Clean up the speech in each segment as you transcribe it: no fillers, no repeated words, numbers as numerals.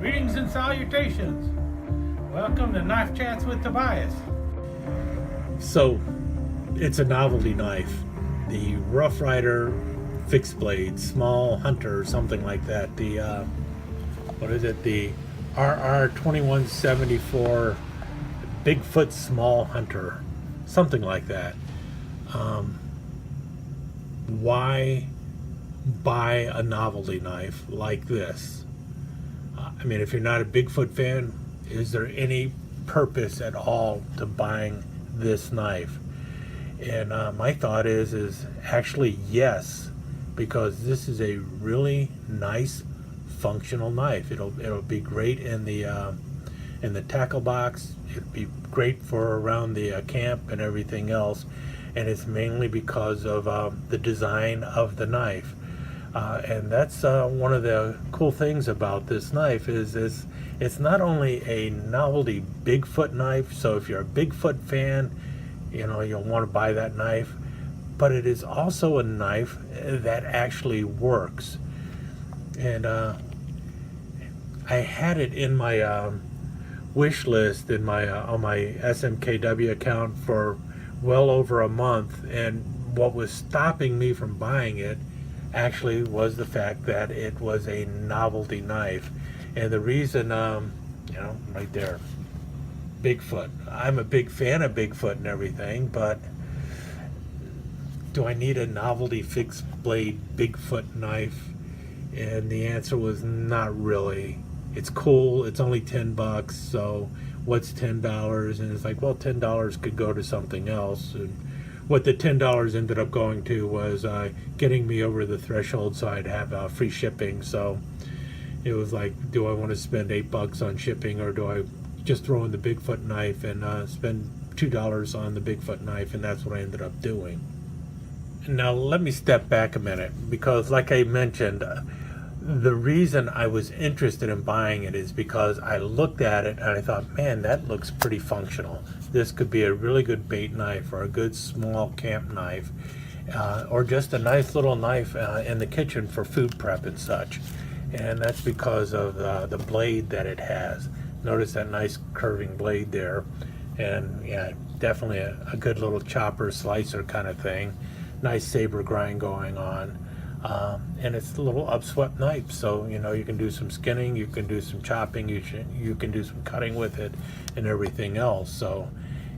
Greetings and salutations. Welcome to Knife Chats with Tobias. So, it's a novelty knife. The Rough Rider fixed blade, small hunter, something like that. The, what is it? The RR 2174 Bigfoot small hunter. Something like that. Why buy a novelty knife like this? I mean, if you're not a Bigfoot fan, is there any purpose at all to buying this knife? And my thought is actually yes, because this is a really nice, functional knife. It'll be great in the tackle box. It'd be great for around the camp and everything else. And it's mainly because of the design of the knife. And that's one of the cool things about this knife is it's not only a novelty Bigfoot knife, so if you're a Bigfoot fan, you know, you'll want to buy that knife, but it is also a knife that actually works. And I had it in my wish list in my on my SMKW account for well over a month, and what was stopping me from buying it actually was the fact that it was a novelty knife. And the reason, you know, right there, Bigfoot. I'm a big fan of Bigfoot and everything, but do I need a novelty fixed blade Bigfoot knife? And the answer was not really. It's cool. It's only $10, so what's $10? And it's like, well, $10 could go to something else. And what the $10 ended up going to was getting me over the threshold so I'd have free shipping. So it was like, do I want to spend $8 on shipping, or do I just throw in the Bigfoot knife and spend $2 on the Bigfoot knife? And that's what I ended up doing. Now let me step back a minute, because like I mentioned, the reason I was interested in buying it is because I looked at it and I thought, man, that looks pretty functional. This could be a really good bait knife, or a good small camp knife, or just a nice little knife in the kitchen for food prep and such. And that's because of the blade that it has. Notice that nice curving blade there. And yeah, definitely a good little chopper slicer kind of thing. Nice saber grind going on. And it's a little upswept knife, so you know, you can do some skinning, you can do some chopping, you can do some cutting with it and everything else. So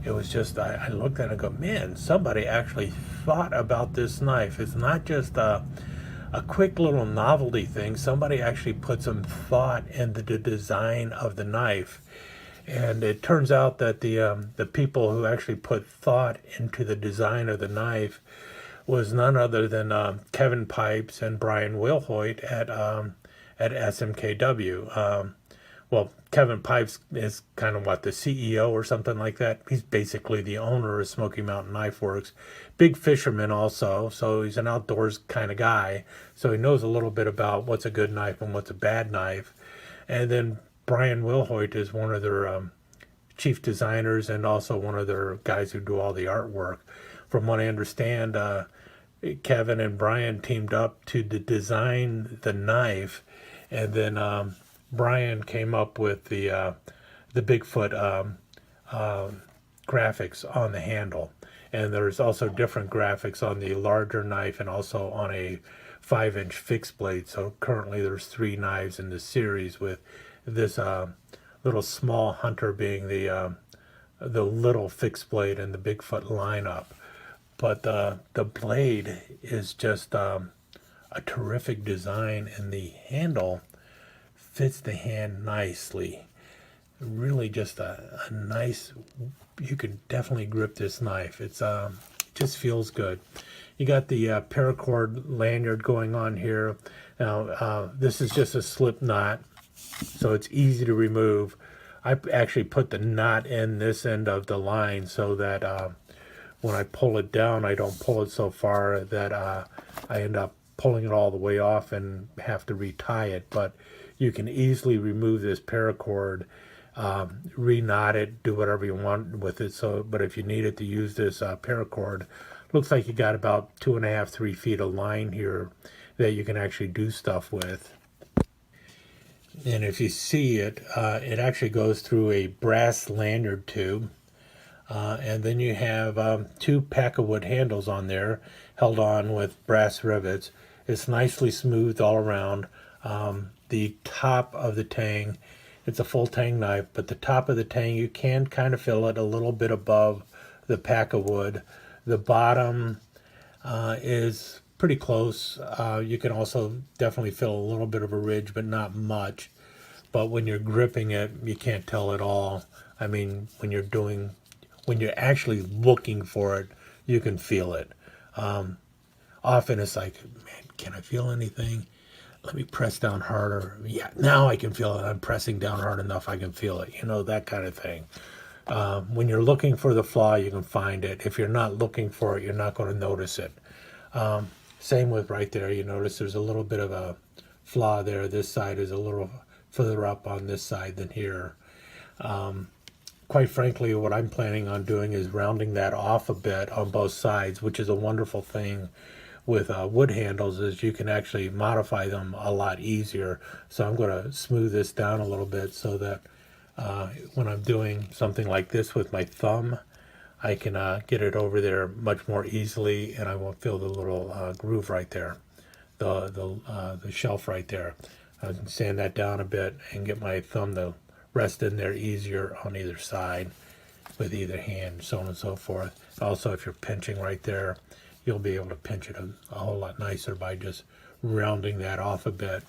it was just, I looked at it and go, man, somebody actually thought about this knife. It's not just a quick little novelty thing. Somebody actually put some thought into the design of the knife. And it turns out that the people who actually put thought into the design of the knife was none other than Kevin Pipes and Brian Wilhoit at SMKW. Well, Kevin Pipes is kind of the CEO or something like that. He's basically the owner of Smoky Mountain Knife Works. Big fisherman also, so he's an outdoors kind of guy. So he knows a little bit about what's a good knife and what's a bad knife. And then Brian Wilhoit is one of their chief designers and also one of their guys who do all the artwork. From what I understand, Kevin and Brian teamed up to design the knife, and then Brian came up with the Bigfoot graphics on the handle. And there's also different graphics on the larger knife and also on a 5-inch fixed blade. So currently there's 3 knives in this series, with this little small hunter being the little fixed blade in the Bigfoot lineup. But the blade is just a terrific design, and the handle fits the hand nicely. Really just a nice, you can definitely grip this knife. It just feels good. You got the paracord lanyard going on here. Now this is just a slip knot, so it's easy to remove. I actually put the knot in this end of the line so that when I pull it down, I don't pull it so far that I end up pulling it all the way off and have to retie it. But you can easily remove this paracord, re-knot it, do whatever you want with it. So, but if you needed to use this paracord, looks like you got about 2.5, 3 feet of line here that you can actually do stuff with. And if you see it, it actually goes through a brass lanyard tube. And then you have 2 pack of wood handles on there, held on with brass rivets. It's nicely smoothed all around. The top of the tang, it's a full tang knife, but the top of the tang, you can kind of feel it a little bit above the pack of wood. The bottom is pretty close. You can also definitely feel a little bit of a ridge, but not much. But when you're gripping it, you can't tell at all. I mean, when you're actually looking for it, you can feel it. Often it's like, man, can I feel anything? Let me press down harder. Yeah, now I can feel it. I'm pressing down hard enough, I can feel it. You know, that kind of thing. When you're looking for the flaw, you can find it. If you're not looking for it, you're not going to notice it. Same with right there. You notice there's a little bit of a flaw there. This side is a little further up on this side than here. Quite frankly, what I'm planning on doing is rounding that off a bit on both sides, which is a wonderful thing with wood handles, is you can actually modify them a lot easier. So I'm going to smooth this down a little bit so that when I'm doing something like this with my thumb, I can get it over there much more easily, and I won't feel the little groove right there, the shelf right there. I can sand that down a bit and get my thumb to rest in there easier on either side with either hand, so on and so forth. Also, if you're pinching right there, you'll be able to pinch it a whole lot nicer by just rounding that off a bit.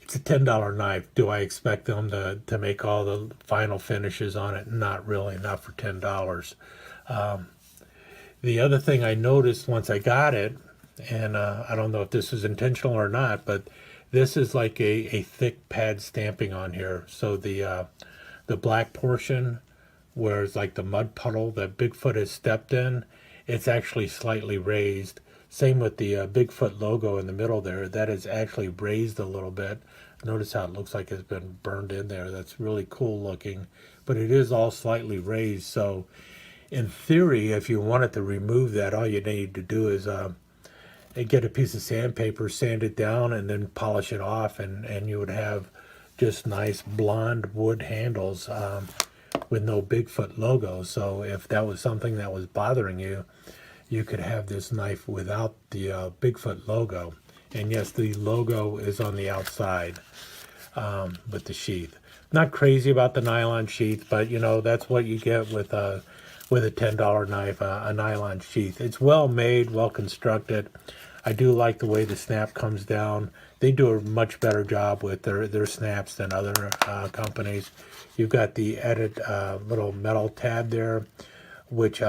It's a $10 knife. Do I expect them to make all the final finishes on it? Not really, not for $10. The other thing I noticed once I got it, and I don't know if this is intentional or not, but this is like a thick pad stamping on here. So the black portion, where it's like the mud puddle that Bigfoot has stepped in, it's actually slightly raised. Same with the Bigfoot logo in the middle there. That is actually raised a little bit. Notice how it looks like it's been burned in there. That's really cool looking. But it is all slightly raised. So in theory, if you wanted to remove that, all you need to do is get a piece of sandpaper, sand it down, and then polish it off, and you would have just nice blonde wood handles with no Bigfoot logo. So if that was something that was bothering you, you could have this knife without the Bigfoot logo. And yes, the logo is on the outside with the sheath. Not crazy about the nylon sheath, but you know, that's what you get with a $10 knife, a nylon sheath. It's well made, well constructed. I do like the way the snap comes down. They do a much better job with their snaps than other companies. You've got the added little metal tab there, which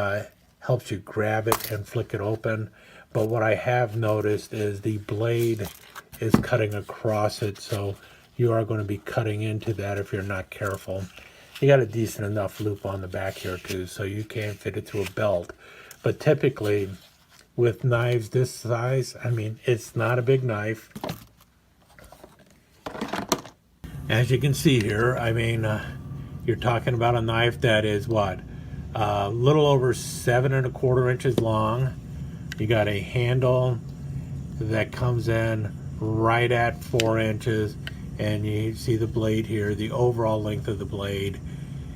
helps you grab it and flick it open. But what I have noticed is the blade is cutting across it, so you are going to be cutting into that if you're not careful. You got a decent enough loop on the back here too, so you can fit it through a belt. But typically, with knives this size, I mean, it's not a big knife. As you can see here, I mean, you're talking about a knife that is what? A little over 7 1/4 inches long. You got a handle that comes in right at 4 inches, and you see the blade here. The overall length of the blade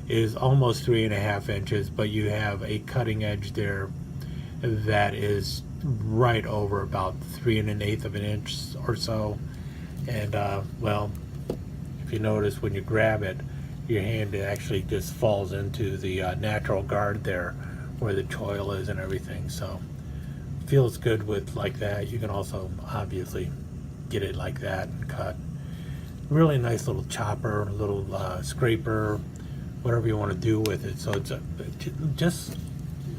is almost 3.5 inches, but you have a cutting edge there that is right over about 3 1/8 of an inch or so. And well, if you notice when you grab it, your hand actually just falls into the natural guard there where the choil is and everything. So feels good with like that. You can also obviously get it like that and cut. Really nice little chopper, little scraper, whatever you want to do with it. So it just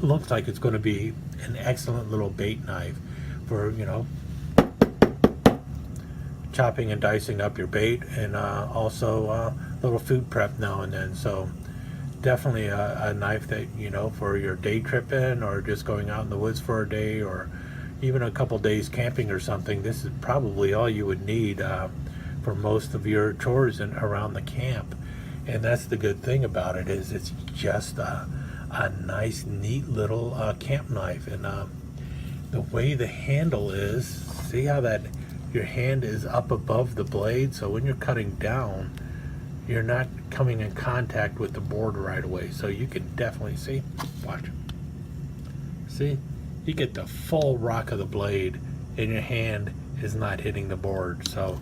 looks like it's going to be an excellent little bait knife for, you know, chopping and dicing up your bait, and also little food prep now and then. So definitely a knife that, you know, for your day tripping or just going out in the woods for a day or even a couple days camping or something. This is probably all you would need for most of your chores and around the camp. And that's the good thing about it, is it's just a nice, neat little camp knife. And the way the handle is, see how that your hand is up above the blade, so when you're cutting down, you're not coming in contact with the board right away. So you can definitely see, watch. See, you get the full rock of the blade and your hand is not hitting the board. So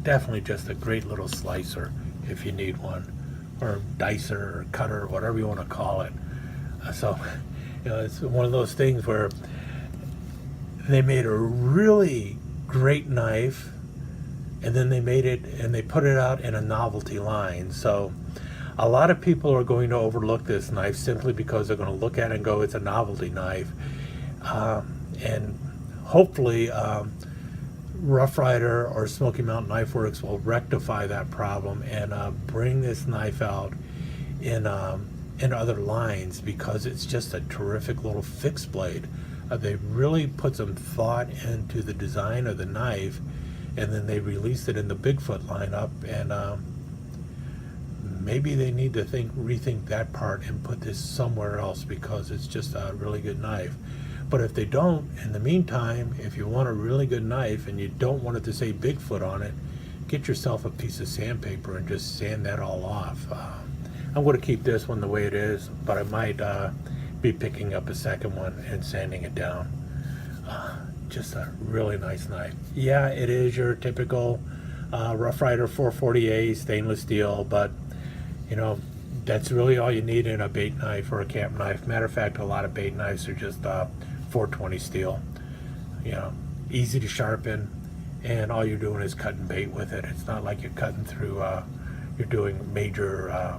definitely just a great little slicer if you need one, or dicer or cutter, whatever you want to call it. So, it's one of those things where they made a really great knife, and then they made it and they put it out in a novelty line. So a lot of people are going to overlook this knife simply because they're going to look at it and go, it's a novelty knife. And hopefully Rough Rider or Smoky Mountain Knife Works will rectify that problem and bring this knife out in other lines, because it's just a terrific little fixed blade. They really put some thought into the design of the knife, and then they released it in the Bigfoot lineup, and maybe they need to rethink that part and put this somewhere else, because it's just a really good knife. But if they don't, in the meantime, if you want a really good knife and you don't want it to say Bigfoot on it, get yourself a piece of sandpaper and just sand that all off. I'm going to keep this one the way it is, but I might be picking up a second one and sanding it down. Just a really nice knife. Yeah, it is your typical Rough Rider 440A stainless steel, but that's really all you need in a bait knife or a camp knife. Matter of fact, a lot of bait knives are just 420 steel. Easy to sharpen, and all you're doing is cutting bait with it. It's not like you're cutting through, you're doing major,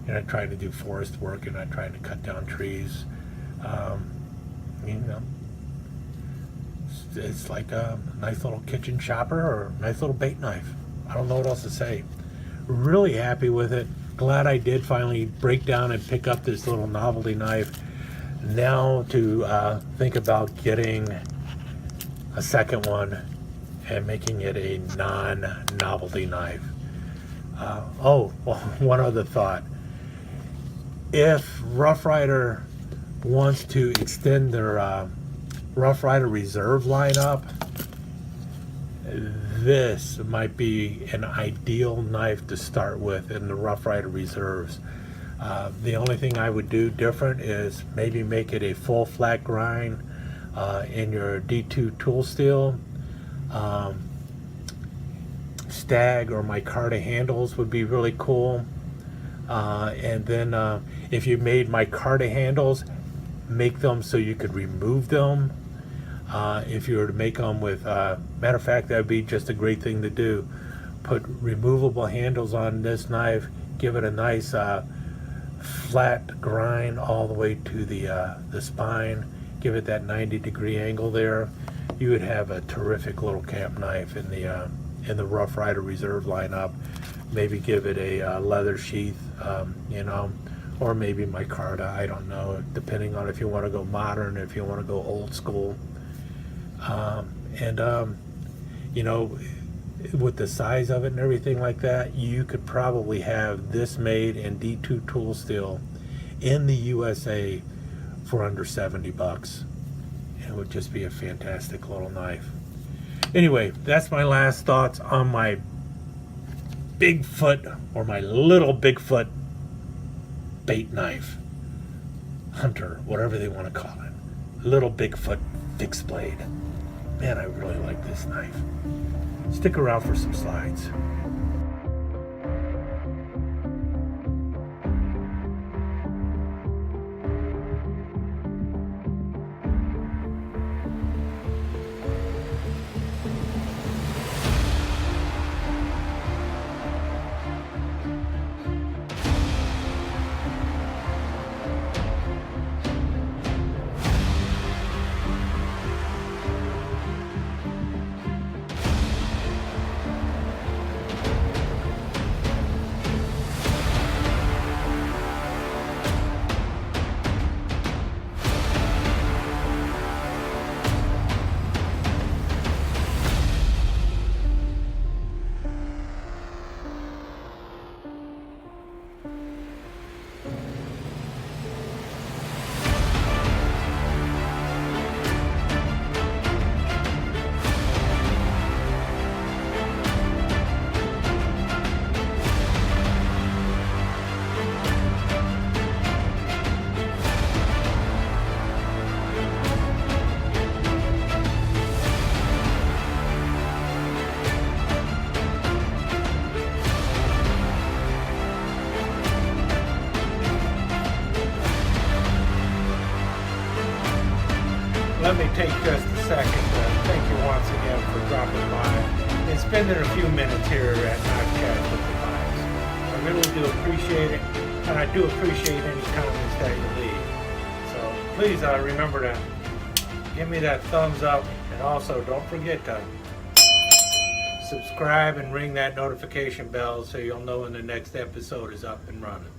you're not trying to do forest work, you're not trying to cut down trees. It's like a nice little kitchen chopper or a nice little bait knife. I don't know what else to say. Really happy with it. Glad I did finally break down and pick up this little novelty knife. Now to think about getting a second one and making it a non-novelty knife. One other thought. If Rough Rider wants to extend their Rough Rider Reserve lineup, this might be an ideal knife to start with in the Rough Rider Reserves. The only thing I would do different is maybe make it a full flat grind in your D2 tool steel. Stag or micarta handles would be really cool. And then if you made micarta handles, make them so you could remove them. If you were to make them with, matter of fact, that would be just a great thing to do. Put removable handles on this knife, give it a nice flat grind all the way to the spine, give it that 90-degree angle there. You would have a terrific little camp knife in the Rough Rider Reserve lineup. Maybe give it a leather sheath, or maybe micarta, I don't know, depending on if you want to go modern, if you want to go old school. With the size of it and everything like that, you could probably have this made in D2 tool steel in the USA for under $70. It would just be a fantastic little knife. Anyway, that's my last thoughts on my Bigfoot, or my little Bigfoot bait knife, hunter, whatever they want to call it. Little Bigfoot fixed blade. Man, I really like this knife. Stick around for some slides. take just a second to thank you once again for dropping by and spending a few minutes here at Knife Chats with the Bias. I really do appreciate it, and I do appreciate any comments that you leave. So please remember to give me that thumbs up, and also don't forget to subscribe and ring that notification bell so you'll know when the next episode is up and running.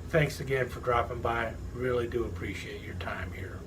Thanks again for dropping by. Really do appreciate your time here.